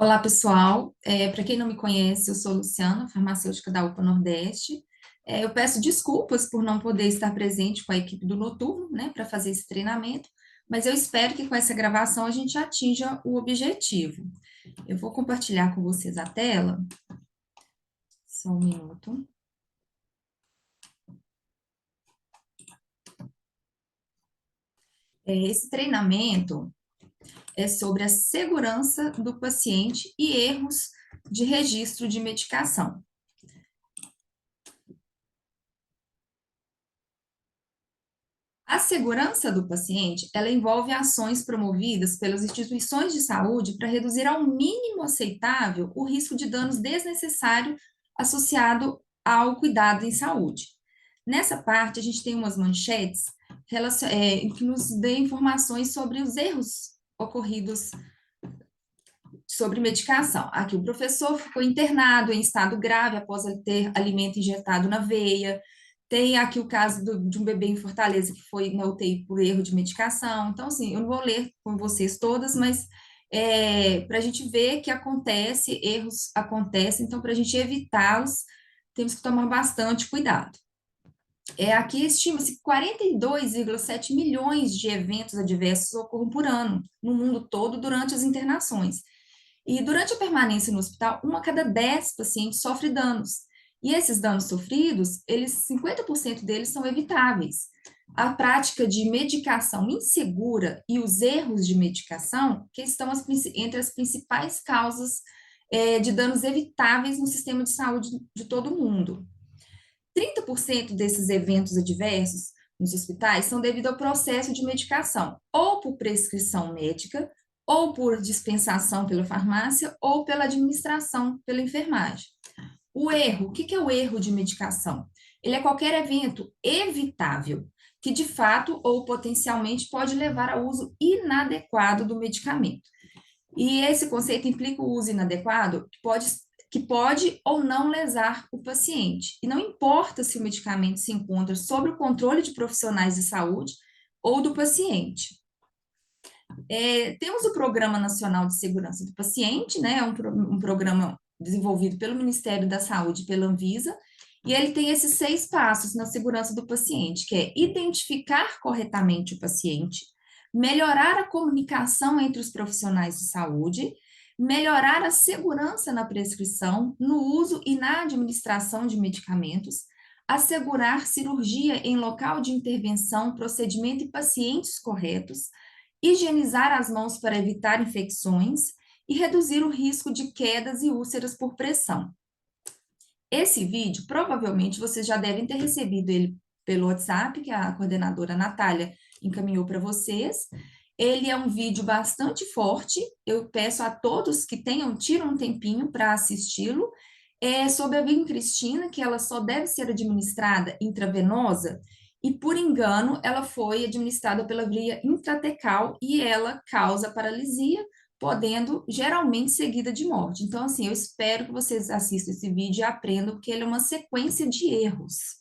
Olá, pessoal. Para quem não me conhece, eu sou Luciana, farmacêutica da UPA Nordeste. Eu peço desculpas por não poder estar presente com a equipe do Noturno, né, para fazer esse treinamento, mas eu espero que com essa gravação a gente atinja o objetivo. Eu vou compartilhar com vocês a tela, só um minuto. Esse treinamento é sobre a segurança do paciente e erros de registro de medicação. A segurança do paciente, ela envolve ações promovidas pelas instituições de saúde para reduzir ao mínimo aceitável o risco de danos desnecessários associado ao cuidado em saúde. Nessa parte, a gente tem umas manchetes que nos dê informações sobre os erros ocorridos sobre medicação. Aqui, o professor ficou internado em estado grave após ele ter alimento injetado na veia. Tem aqui o caso de um bebê em Fortaleza que foi na UTI por erro de medicação. Então, assim, eu não vou ler com vocês todas, mas para a gente ver que acontece, erros acontecem, então, para a gente evitá-los, temos que tomar bastante cuidado. Aqui estima-se que 42,7 milhões de eventos adversos ocorram por ano, no mundo todo, durante as internações. E durante a permanência no hospital, 1 a cada 10 pacientes sofre danos. E esses danos sofridos, 50% deles são evitáveis. A prática de medicação insegura e os erros de medicação, que estão entre as principais causas de danos evitáveis no sistema de saúde de todo mundo. 30% desses eventos adversos nos hospitais são devido ao processo de medicação, ou por prescrição médica, ou por dispensação pela farmácia, ou pela administração pela enfermagem. O erro, o que é o erro de medicação? Ele é qualquer evento evitável, que de fato ou potencialmente pode levar ao uso inadequado do medicamento. E esse conceito implica o uso inadequado, que pode ou não lesar o paciente. E não importa se o medicamento se encontra sob o controle de profissionais de saúde ou do paciente. Temos o Programa Nacional de Segurança do Paciente, né? Um programa desenvolvido pelo Ministério da Saúde e pela Anvisa, e ele tem esses 6 passos na segurança do paciente, que é identificar corretamente o paciente, melhorar a comunicação entre os profissionais de saúde, melhorar a segurança na prescrição, no uso e na administração de medicamentos, assegurar cirurgia em local de intervenção, procedimento e pacientes corretos, higienizar as mãos para evitar infecções e reduzir o risco de quedas e úlceras por pressão. Esse vídeo, provavelmente, vocês já devem ter recebido ele pelo WhatsApp, que a coordenadora Natália encaminhou para vocês. Ele é um vídeo bastante forte, eu peço a todos que tiram um tempinho para assisti-lo. Sobre a vincristina, que ela só deve ser administrada intravenosa, e por engano ela foi administrada pela via intratecal e ela causa paralisia, podendo geralmente seguida de morte. Então, assim, eu espero que vocês assistam esse vídeo e aprendam, porque ele é uma sequência de erros.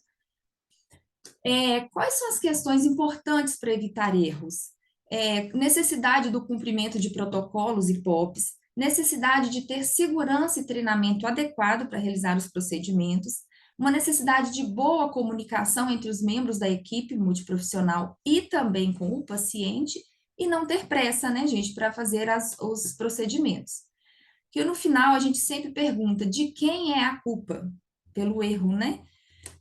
Quais são as questões importantes para evitar erros? Necessidade do cumprimento de protocolos e POPs, necessidade de ter segurança e treinamento adequado para realizar os procedimentos, uma necessidade de boa comunicação entre os membros da equipe multiprofissional e também com o paciente, e não ter pressa, né, gente, para fazer os procedimentos. Que no final a gente sempre pergunta de quem é a culpa pelo erro, né?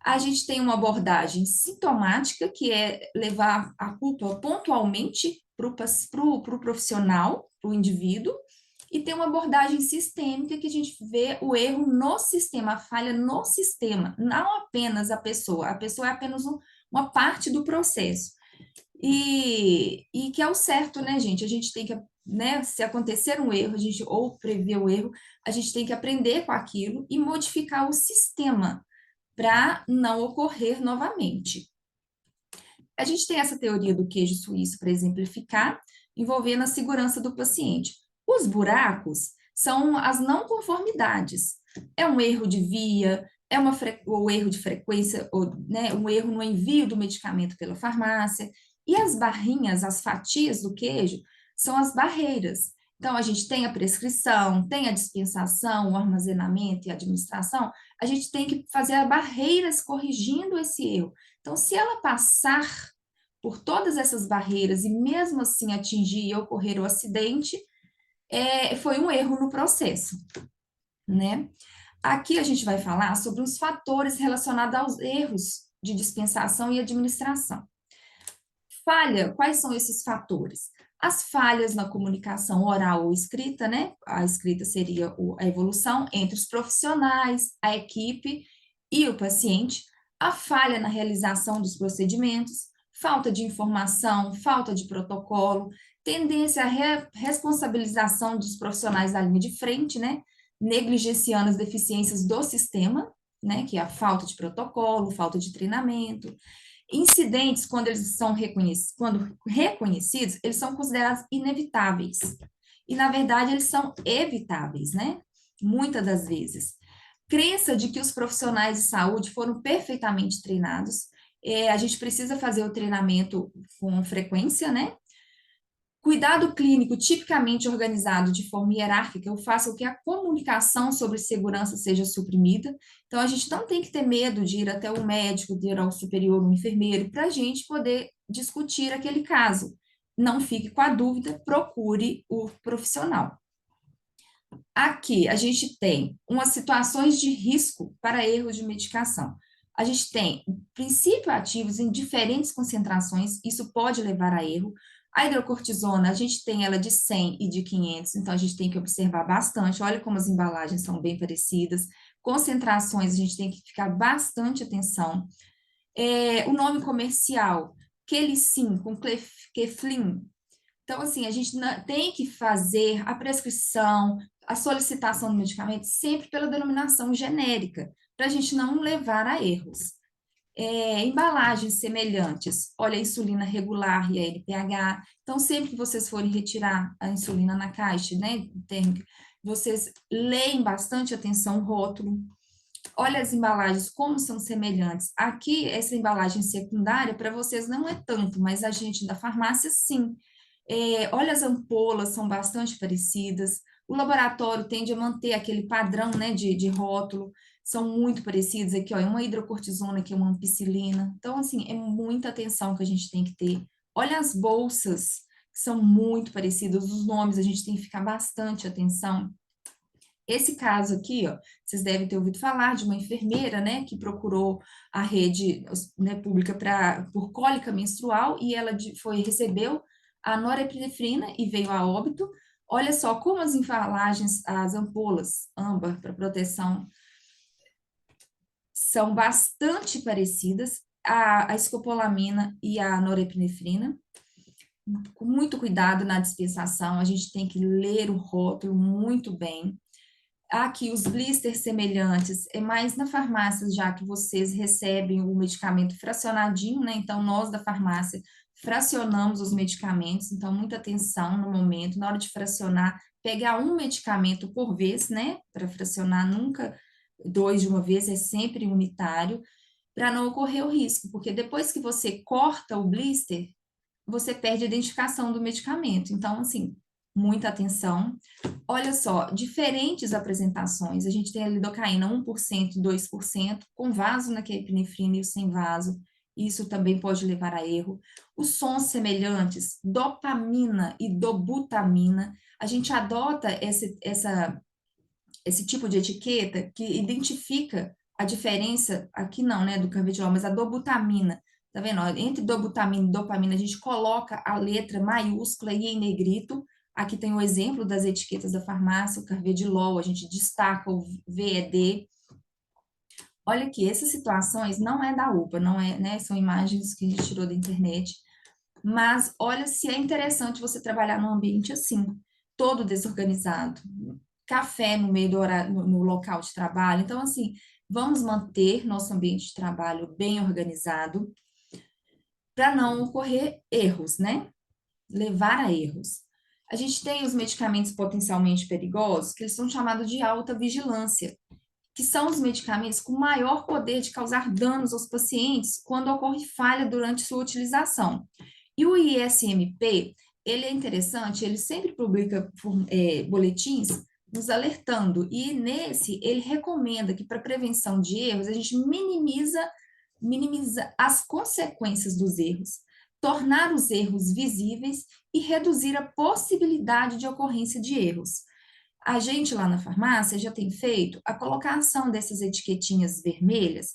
A gente tem uma abordagem sintomática, que é levar a culpa pontualmente para o profissional, para o indivíduo, e tem uma abordagem sistêmica, que a gente vê o erro no sistema, a falha no sistema, não apenas a pessoa é apenas uma parte do processo. E que é o certo, né, gente? A gente tem que, né, se acontecer um erro, ou prever o erro, a gente tem que aprender com aquilo e modificar o sistema para não ocorrer novamente. A gente tem essa teoria do queijo suíço para exemplificar, envolvendo a segurança do paciente. Os buracos são as não conformidades. É um erro de via, ou erro de frequência, ou, né, um erro no envio do medicamento pela farmácia. E as barrinhas, as fatias do queijo, são as barreiras. Então, a gente tem a prescrição, tem a dispensação, o armazenamento e a administração, a gente tem que fazer barreiras corrigindo esse erro. Então, se ela passar por todas essas barreiras e mesmo assim atingir e ocorrer o acidente, foi um erro no processo, né? Aqui a gente vai falar sobre os fatores relacionados aos erros de dispensação e administração. Falha, quais são esses fatores? As falhas na comunicação oral ou escrita, né? A escrita seria a evolução entre os profissionais, a equipe e o paciente, a falha na realização dos procedimentos, falta de informação, falta de protocolo, tendência à responsabilização dos profissionais da linha de frente, né? Negligenciando as deficiências do sistema, né? Que é a falta de protocolo, falta de treinamento. Incidentes, quando reconhecidos, eles são considerados inevitáveis. E, na verdade, eles são evitáveis, né? Muitas das vezes. Crença de que os profissionais de saúde foram perfeitamente treinados. A gente precisa fazer o treinamento com frequência, né? Cuidado clínico tipicamente organizado de forma hierárquica, eu faço com que a comunicação sobre segurança seja suprimida. Então, a gente não tem que ter medo de ir até o médico, de ir ao superior, um enfermeiro, para a gente poder discutir aquele caso. Não fique com a dúvida, procure o profissional. Aqui, a gente tem umas situações de risco para erros de medicação. A gente tem princípios ativos em diferentes concentrações, isso pode levar a erro. A hidrocortisona, a gente tem ela de 100 e de 500, então a gente tem que observar bastante. Olha como as embalagens são bem parecidas. Concentrações, a gente tem que ficar bastante atenção. O nome comercial, Kelicin com Keflin. Então, assim, a gente tem que fazer a prescrição, a solicitação do medicamento sempre pela denominação genérica, para a gente não levar a erros. Embalagens semelhantes, olha a insulina regular e a NPH. Então, sempre que vocês forem retirar a insulina na caixa, né, vocês leem bastante atenção o rótulo. Olha as embalagens, como são semelhantes. Aqui, essa embalagem secundária, para vocês não é tanto, mas a gente da farmácia, sim. Olha, as ampolas são bastante parecidas. O laboratório tende a manter aquele padrão, né, de rótulo. São muito parecidos. Aqui, ó, é uma hidrocortisona, aqui é uma ampicilina. Então, assim, é muita atenção que a gente tem que ter. Olha as bolsas, que são muito parecidas. Os nomes, a gente tem que ficar bastante atenção. Esse caso aqui, ó, vocês devem ter ouvido falar de uma enfermeira, né, que procurou a rede, né, pública por cólica menstrual e ela recebeu a norepinefrina e veio a óbito. Olha só como as embalagens, as ampolas âmbar para proteção são bastante parecidas, a escopolamina e a norepinefrina. Com muito cuidado na dispensação, a gente tem que ler o rótulo muito bem. Aqui, os blisters semelhantes, é mais na farmácia, já que vocês recebem o medicamento fracionadinho, né? Então, nós da farmácia fracionamos os medicamentos, então, muita atenção no momento, na hora de fracionar, pegar um medicamento por vez, né? Para fracionar, nunca dois de uma vez, é sempre unitário, para não ocorrer o risco, porque depois que você corta o blister, você perde a identificação do medicamento. Então, assim, muita atenção. Olha só, diferentes apresentações. A gente tem a lidocaína 1%, 2%, com vaso na epinefrina e o sem vaso. Isso também pode levar a erro. Os sons semelhantes, dopamina e dobutamina. A gente adota esse tipo de etiqueta que identifica a diferença, aqui não, né, do cannabidiol, mas a dobutamina. Tá vendo? Entre dobutamina e dopamina, a gente coloca a letra maiúscula e em negrito. Aqui tem o exemplo das etiquetas da farmácia, o carvedilol, a gente destaca o VED. Olha aqui, essas situações não é da UPA, não é, né? São imagens que a gente tirou da internet. Mas olha se é interessante você trabalhar num ambiente assim, todo desorganizado. Café no meio do horário, no local de trabalho. Então, assim, vamos manter nosso ambiente de trabalho bem organizado para não ocorrer erros, né? Levar a erros. A gente tem os medicamentos potencialmente perigosos, que eles são chamados de alta vigilância, que são os medicamentos com maior poder de causar danos aos pacientes quando ocorre falha durante sua utilização. E o ISMP ele é interessante, ele sempre publica boletins nos alertando, e nesse ele recomenda que para prevenção de erros a gente minimiza as consequências dos erros, tornar os erros visíveis e reduzir a possibilidade de ocorrência de erros. A gente lá na farmácia já tem feito a colocação dessas etiquetinhas vermelhas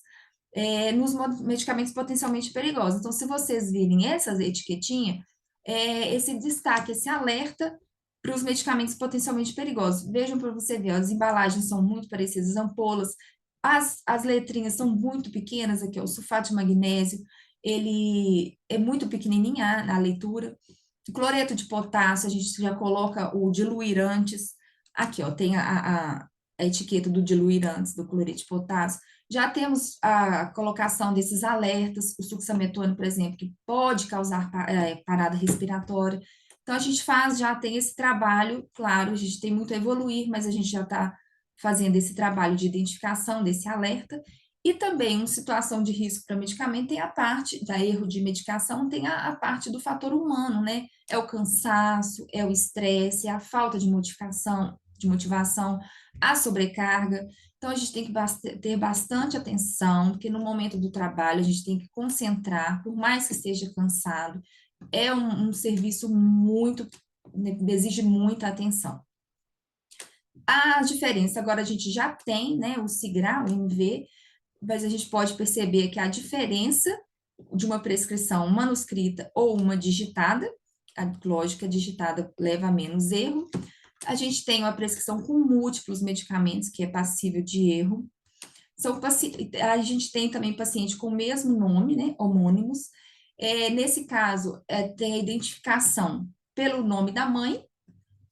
nos medicamentos potencialmente perigosos. Então, se vocês virem essas etiquetinhas, esse destaque, esse alerta para os medicamentos potencialmente perigosos. Vejam para você ver, ó, as embalagens são muito parecidas, as ampolas, as letrinhas são muito pequenas, aqui, ó, o sulfato de magnésio, ele é muito pequenininha na leitura. Cloreto de potássio, a gente já coloca o diluir antes. Aqui, ó, tem a etiqueta do diluir antes do cloreto de potássio. Já temos a colocação desses alertas, o succinilmetônio, por exemplo, que pode causar parada respiratória. Então, a gente já tem esse trabalho, claro, a gente tem muito a evoluir, mas a gente já está fazendo esse trabalho de identificação desse alerta. E também, em situação de risco para medicamento, tem a parte da erro de medicação, tem a parte do fator humano, né? É o cansaço, é o estresse, é a falta de motivação, a sobrecarga. Então, a gente tem que ter bastante atenção, porque no momento do trabalho a gente tem que concentrar, por mais que esteja cansado, é um serviço muito, né, exige muita atenção. A diferença, agora a gente já tem, né, o SIGRA, o MV, mas a gente pode perceber que a diferença de uma prescrição manuscrita ou uma digitada, lógico que a digitada leva a menos erro. A gente tem uma prescrição com múltiplos medicamentos, que é passível de erro. A gente tem também paciente com o mesmo nome, né, homônimos. Nesse caso, tem a identificação pelo nome da mãe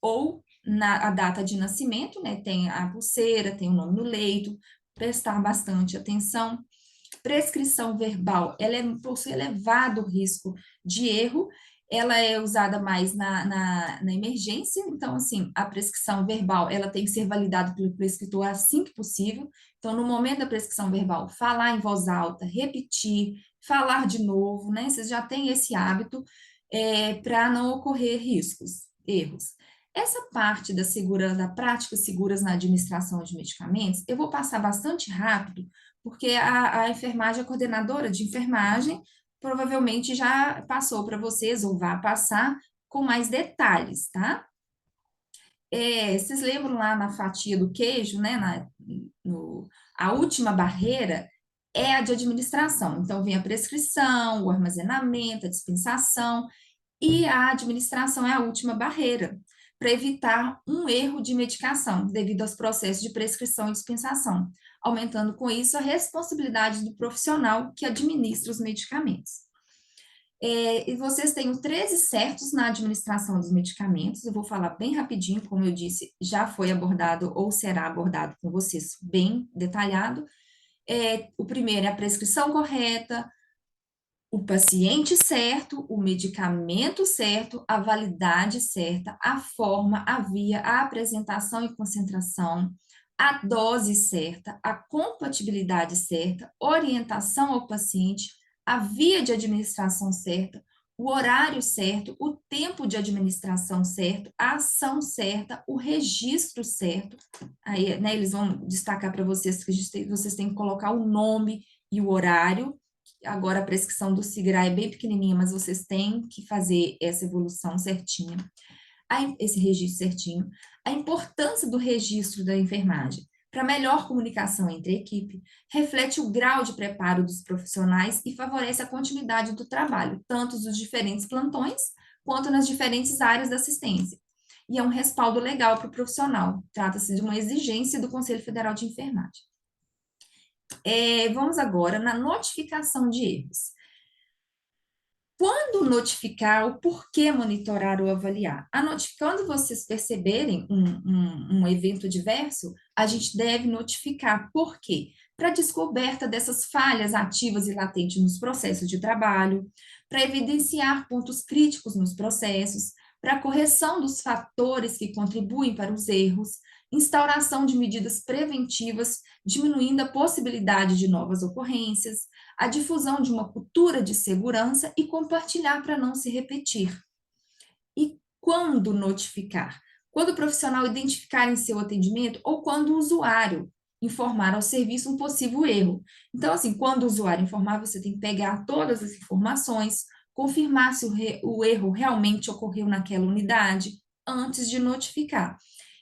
ou a data de nascimento, né, tem a pulseira, tem o nome no leito, prestar bastante atenção. Prescrição verbal, ela possui elevado risco de erro, ela é usada mais na emergência, então, assim, a prescrição verbal, ela tem que ser validada pelo prescritor assim que possível. Então, no momento da prescrição verbal, falar em voz alta, repetir, falar de novo, né? Vocês já têm esse hábito para não ocorrer erros. Essa parte da segurança, da práticas seguras na administração de medicamentos, eu vou passar bastante rápido, porque a enfermagem, a coordenadora de enfermagem, provavelmente já passou para vocês, ou vai passar com mais detalhes, tá? Vocês lembram lá na fatia do queijo, né? A última barreira é a de administração. Então, vem a prescrição, o armazenamento, a dispensação, e a administração é a última barreira, para evitar um erro de medicação, devido aos processos de prescrição e dispensação, aumentando com isso a responsabilidade do profissional que administra os medicamentos. E vocês têm os 13 certos na administração dos medicamentos, eu vou falar bem rapidinho, como eu disse, já foi abordado ou será abordado com vocês bem detalhado. O primeiro é a prescrição correta, o paciente certo, o medicamento certo, a validade certa, a forma, a via, a apresentação e concentração, a dose certa, a compatibilidade certa, orientação ao paciente, a via de administração certa, o horário certo, o tempo de administração certo, a ação certa, o registro certo. Aí, né, eles vão destacar para vocês que vocês têm que colocar o nome e o horário. Agora a prescrição do SIGRA é bem pequenininha, mas vocês têm que fazer essa evolução certinha, esse registro certinho. A importância do registro da enfermagem para melhor comunicação entre a equipe, reflete o grau de preparo dos profissionais e favorece a continuidade do trabalho, tanto nos diferentes plantões, quanto nas diferentes áreas da assistência. E é um respaldo legal para o profissional. Trata-se de uma exigência do Conselho Federal de Enfermagem. Vamos agora na notificação de erros. Quando notificar, o porquê monitorar ou avaliar? Quando vocês perceberem um evento diverso, a gente deve notificar. Por quê? Para a descoberta dessas falhas ativas e latentes nos processos de trabalho, para evidenciar pontos críticos nos processos, para a correção dos fatores que contribuem para os erros, instauração de medidas preventivas, diminuindo a possibilidade de novas ocorrências, a difusão de uma cultura de segurança e compartilhar para não se repetir. E Quando notificar? Quando o profissional identificar em seu atendimento ou quando o usuário informar ao serviço um possível erro. Então, assim, quando o usuário informar, você tem que pegar todas as informações, confirmar se o erro realmente ocorreu naquela unidade antes de notificar.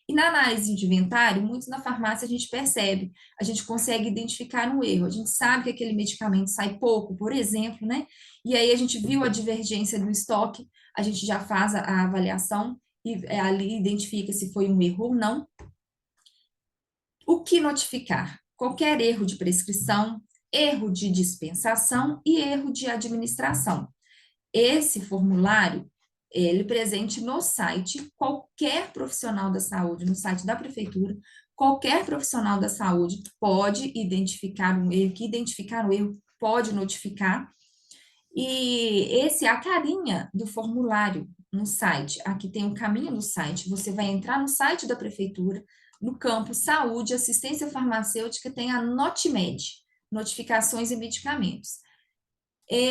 E na análise de inventário, muitos na farmácia a gente percebe, a gente consegue identificar um erro, a gente sabe que aquele medicamento sai pouco, por exemplo, né? E aí a gente viu a divergência do estoque, a gente já faz a avaliação e ali identifica se foi um erro ou não. O que notificar? Qualquer erro de prescrição, erro de dispensação e erro de administração. Esse formulário, ele é presente no site, qualquer profissional da saúde, no site da prefeitura, qualquer profissional da saúde pode identificar um erro, que identificar o erro pode notificar, e esse é a carinha do formulário no site. Aqui tem o caminho do site. Você vai entrar no site da prefeitura, no campo Saúde, Assistência Farmacêutica, tem a NotMed, Notificações e Medicamentos.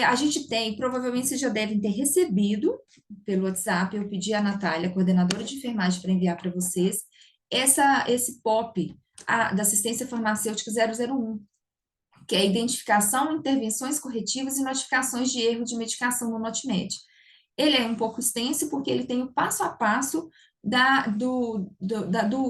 A gente tem, provavelmente vocês já devem ter recebido pelo WhatsApp, eu pedi à Natália, coordenadora de enfermagem, para enviar para vocês, esse POP da Assistência Farmacêutica 001, que é identificação, intervenções corretivas e notificações de erro de medicação no NotMed. Ele é um pouco extenso porque ele tem o passo a passo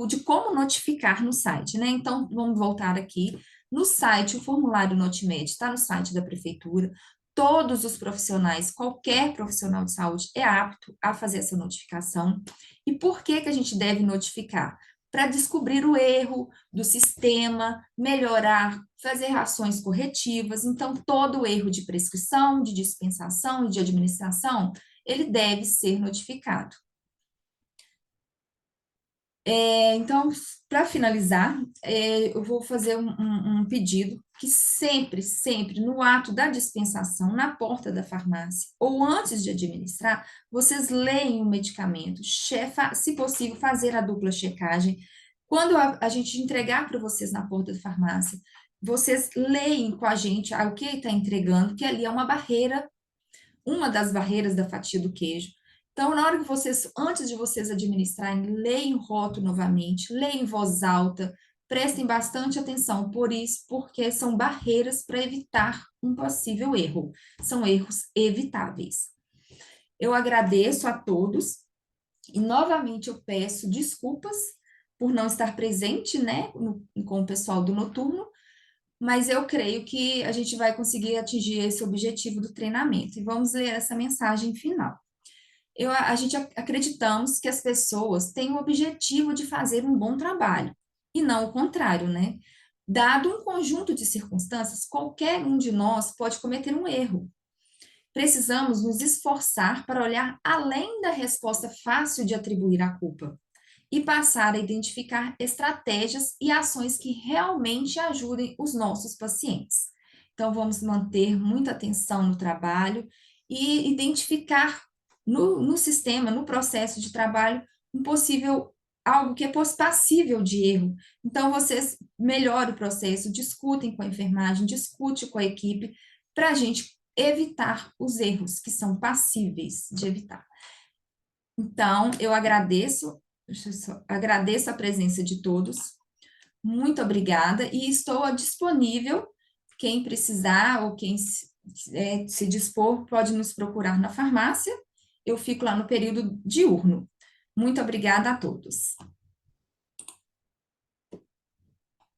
de como notificar no site, né? Então, vamos voltar aqui. No site, o formulário NotMed está no site da prefeitura. Todos os profissionais, qualquer profissional de saúde é apto a fazer essa notificação. E por que que a gente deve notificar? Para descobrir o erro do sistema, melhorar, fazer ações corretivas. Então, todo erro de prescrição, de dispensação e de administração, ele deve ser notificado. Então, para finalizar, eu vou fazer um pedido que sempre, sempre, no ato da dispensação, na porta da farmácia, ou antes de administrar, vocês leem o medicamento, se possível, fazer a dupla checagem. Quando a gente entregar para vocês na porta da farmácia, vocês leem com a gente o que está entregando, que ali é uma barreira, uma das barreiras da fatia do queijo. Então, na hora que vocês, antes de vocês administrarem, leem o rótulo novamente, leem em voz alta, prestem bastante atenção por isso, porque são barreiras para evitar um possível erro. São erros evitáveis. Eu agradeço a todos e novamente eu peço desculpas por não estar presente, né, com o pessoal do noturno, mas eu creio que a gente vai conseguir atingir esse objetivo do treinamento. E vamos ler essa mensagem final. A gente acreditamos que as pessoas têm o objetivo de fazer um bom trabalho, e não o contrário, né? Dado um conjunto de circunstâncias, qualquer um de nós pode cometer um erro. Precisamos nos esforçar para olhar além da resposta fácil de atribuir a culpa e passar a identificar estratégias e ações que realmente ajudem os nossos pacientes. Então, vamos manter muita atenção no trabalho e identificar no sistema, no processo de trabalho, um possível algo que é passível de erro. Então, vocês melhorem o processo, discutem com a enfermagem, discute com a equipe, para a gente evitar os erros que são passíveis de evitar. Então, eu agradeço a presença de todos, muito obrigada, e estou disponível, quem precisar ou quem se dispor, pode nos procurar na farmácia, eu fico lá no período diurno. Muito obrigada a todos.